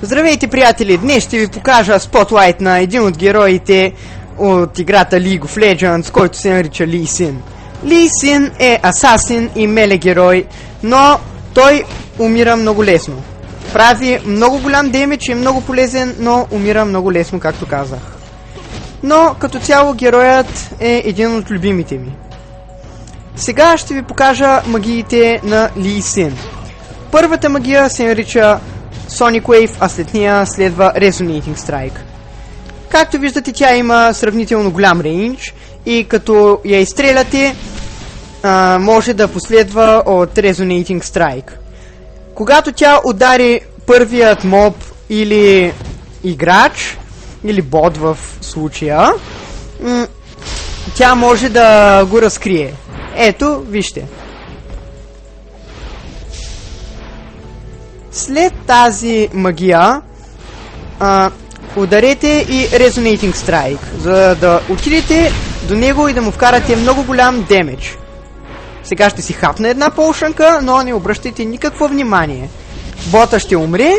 Здравейте, приятели! Днес ще ви покажа спотлайт на един от героите от играта League of Legends, който се нарича Ли Син. Ли Син е асасин и меле герой, но той умира много лесно. Прави много голям демидж и е много полезен, но умира много лесно, както казах. Но като цяло героят е един от любимите ми. Сега ще ви покажа магиите на Ли Син. Първата магия се нарича Sonic Wave, а след нея следва Resonating Strike. Както виждате, тя има сравнително голям рейндж и като я изстреляте, може да последва от Resonating Strike. Когато тя удари първият моб или играч, или бот в случая, тя може да го разкрие. Ето, вижте. След тази магия ударете и Resonating Strike, за да отидете до него и да му вкарате много голям демидж. Сега ще си хапна една полшанка, но не обръщайте никакво внимание. Бота ще умре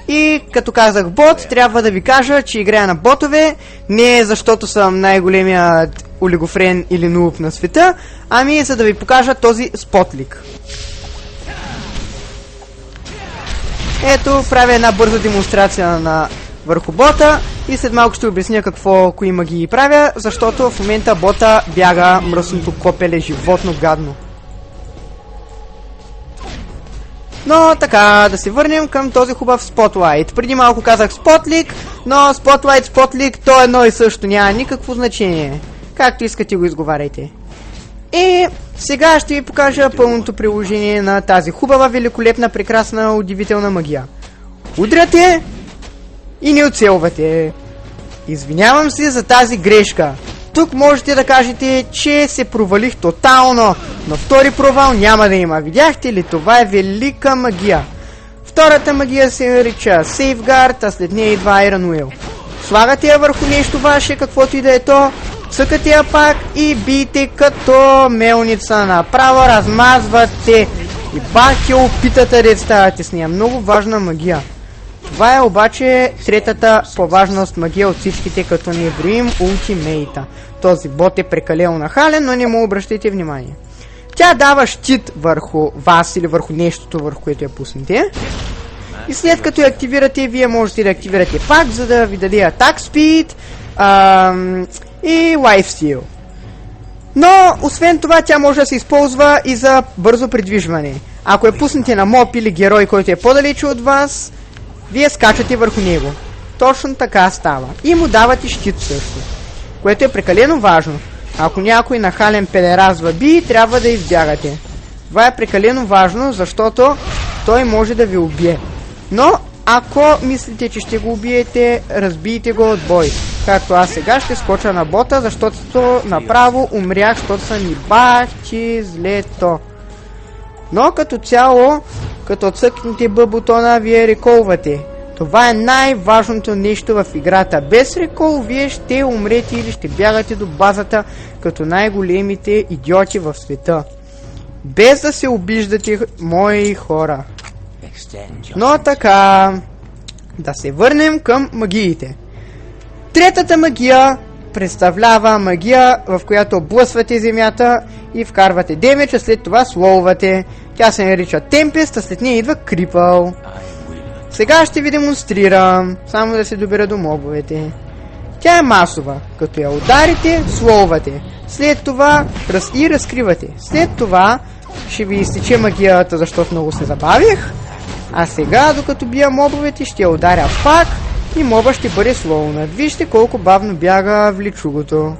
и като казах бот, трябва да ви кажа, че играя на ботове не защото съм най-големият олигофрен или нуб на света, ами за да ви покажа този спотлик. Ето, правя една бърза демонстрация на върху бота и след малко ще обясня кои магии правя, защото в момента бота бяга мръсното копеле животно гадно. Но така, да се върнем към този хубав спотлайт. Преди малко казах спотлик, но спотлайт, то е едно и също, няма никакво значение. Както искате го изговаряйте. И сега ще ви покажа пълното приложение на тази хубава, великолепна, прекрасна, удивителна магия. Удряте и не оцелвате. Извинявам се за тази грешка. Тук можете да кажете, че се провалих тотално, но втори провал няма да има. Видяхте ли? Това е велика магия. Втората магия се нарича Safeguard, а след нея идва Iron Will. Слагате я върху нещо ваше, каквото и да е то, цъкате я пак и бийте като мелница. Направо размазвате и бах я опитате да ставате с нея. Много важна магия. Това е обаче третата по-важност магия от всичките, като не броим ултимейта. Този бот е прекалено нахален, но не му обръщайте внимание. Тя дава щит върху вас или върху нещото, върху което я пуснете. И след като я активирате, вие можете да активирате пак, за да ви даде Attack Speed и Lifesteal. Но, освен това, тя може да се използва и за бързо придвижване. Ако я пуснете на моб или герой, който е по-далече от вас, вие скачате върху него. Точно така става. И му давате щит също. Което е прекалено важно. Ако някой нахален педерас въби, трябва да избягате. Това е прекалено важно, защото той може да ви убие. Но, ако мислите, че ще го убиете, разбийте го от бой. Както аз сега ще скоча на бота, защото направо умрях, защото съм ни бахти злето. Но като цяло, като цъкнете Б бутона, вие реколвате. Това е най-важното нещо в играта. Без рекол вие ще умрете или ще бягате до базата като най-големите идиоти в света. Без да се обиждате, мои хора. Но така, да се върнем към магиите. Третата магия представлява магия, в която блъсвате земята и вкарвате демидж, а след това слоувате. Тя се нарича Tempest, а след нея идва Cripple. Сега ще ви демонстрирам, само да се добера до мобовете. Тя е масова. Като я ударите, слоувате. След това и разкривате. След това ще ви изтече магията, защото много се забавих. А сега, докато бия мобовете, ще я ударя пак и моба ще бъде слоунат. Вижте колко бавно бяга вличугото.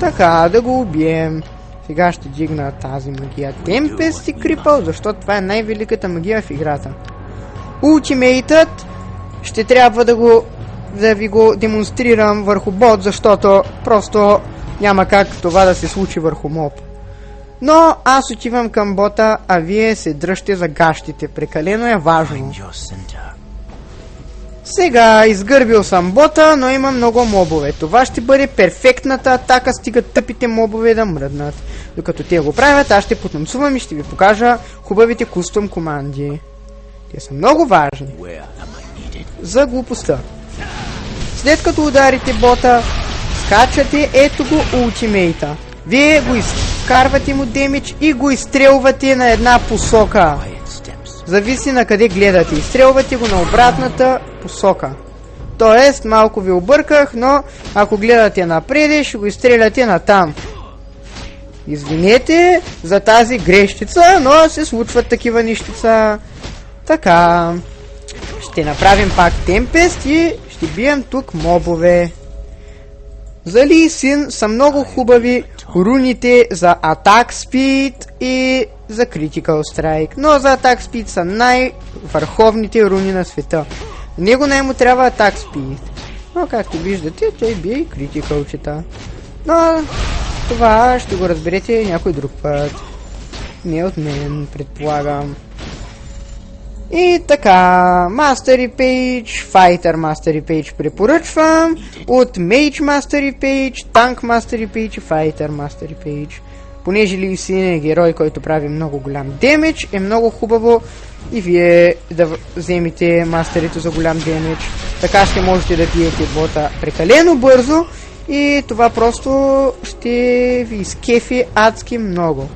Така, да го убием. Сега ще дигна тази магия Tempest и Cripple, защото това е най-великата магия в играта. Ултимейтът ще трябва да ви го демонстрирам върху бот, защото просто няма как това да се случи върху моб. Но аз отивам към бота, а вие се дръжте за гащите. Прекалено е важно. Сега изгърбил съм бота, но има много мобове. Това ще бъде перфектната атака, стига тъпите мобове да мръднат. Докато те го правят, аз ще потанцувам и ще ви покажа хубавите кустом команди. Те са много важни. за глупостта. След като ударите бота, скачате, ето го ултимейта. Вие го изкарвате му демидж и го изстрелвате на една посока. Зависи на къде гледате. Изстрелвате го на обратната посока. Тоест, малко ви обърках, но ако гледате напред, ще го изстреляте натам. Извинете за тази грешчица, но се случват такива нещица. Така. Ще направим пак Темпест и ще бием тук мобове. За Ли Син са много хубави руните за Attack Speed и за Critical Strike. Но за Attack Speed са най-върховните руни на света. Него не му трябва Attack Speed. Но както виждате, той бие и Critical-чета. Но това ще го разберете някой друг път. Не от мен, предполагам. И така, Mastery Page, Fighter Mastery Page препоръчвам, от Mage Mastery Page, Tank Mastery Page и Fighter Mastery Page. Понеже Ли Син е герой, който прави много голям демидж, е много хубаво и вие да вземете мастерито за голям демидж. Така ще можете да биете бота прекалено бързо и това просто ще ви изкефи адски много.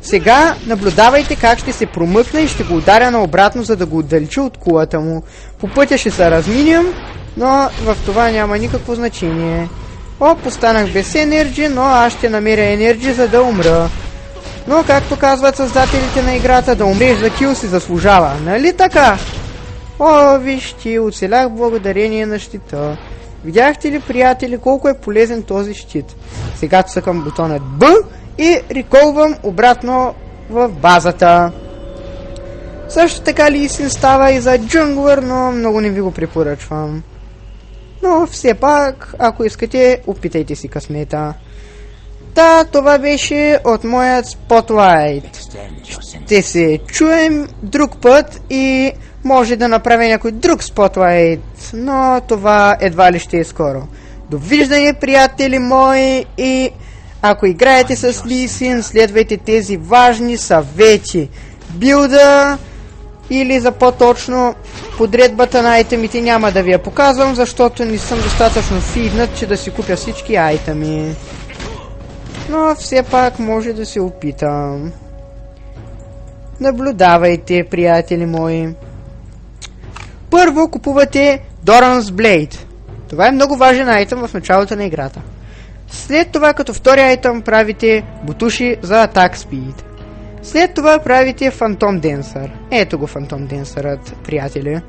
Сега наблюдавайте как ще се промъкна и ще го ударя наобратно, за да го отдалеча от кулата му. По пътя ще се разминям, но в това няма никакво значение. Останах без енерджи, но аз ще намеря енерджи, за да умра. Но както казват създателите на играта, да умреш за кил си заслужава, нали така? Вижте, оцелях благодарение на щита. Видяхте ли, приятели, колко е полезен този щит? Сега цъкам бутонът Б и реколвам обратно в базата. Също така Ли Син става и за джунглър, но много не ви го препоръчвам. Но все пак, ако искате, опитайте си късмета. Това беше от моят Spotlight. Ще се чуем друг път и може да направя някой друг Spotlight, но това едва ли ще е скоро. Довиждане, приятели мои, и ако играете с Ли Син, следвайте тези важни съвети. Билда или за по-точно подредбата на айтемите няма да ви я показвам, защото не съм достатъчно фиднат, че да си купя всички айтеми. Но все пак може да се опитам. Наблюдавайте, приятели мои. Първо купувате Doran's Blade. Това е много важен айтем в началото на играта. След това като втори айтем правите бутуши за Attack Speed. След това правите Phantom Dancer. Ето го Phantom Dancer-ът, приятели.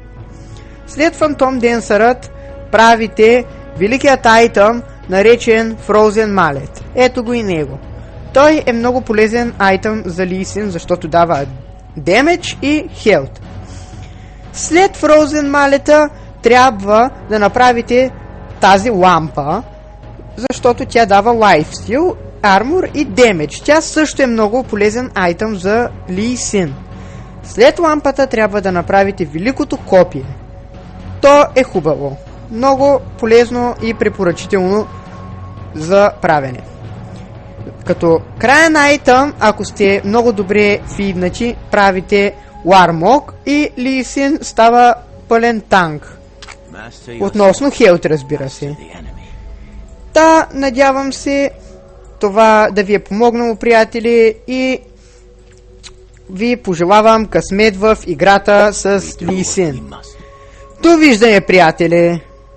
След Phantom Dancer-ът правите великият айтем, наречен Frozen Mallet. Ето го и него. Той е много полезен айтем за Ли Син, защото дава Damage и Health. След Frozen Mallet трябва да направите тази лампа, защото тя дава Lifesteal, Armor и Damage. Тя също е много полезен айтем за Ли Син. След лампата трябва да направите великото копие. То е хубаво. Много полезно и препоръчително за правене. Като краен айтем, ако сте много добре фиднати, правите Warmog и Ли Син става пълен танк. Относно Health, разбира се. Надявам се това да ви е помогнало, приятели, и ви пожелавам късмет в играта с Ли Син. Довиждане, приятели!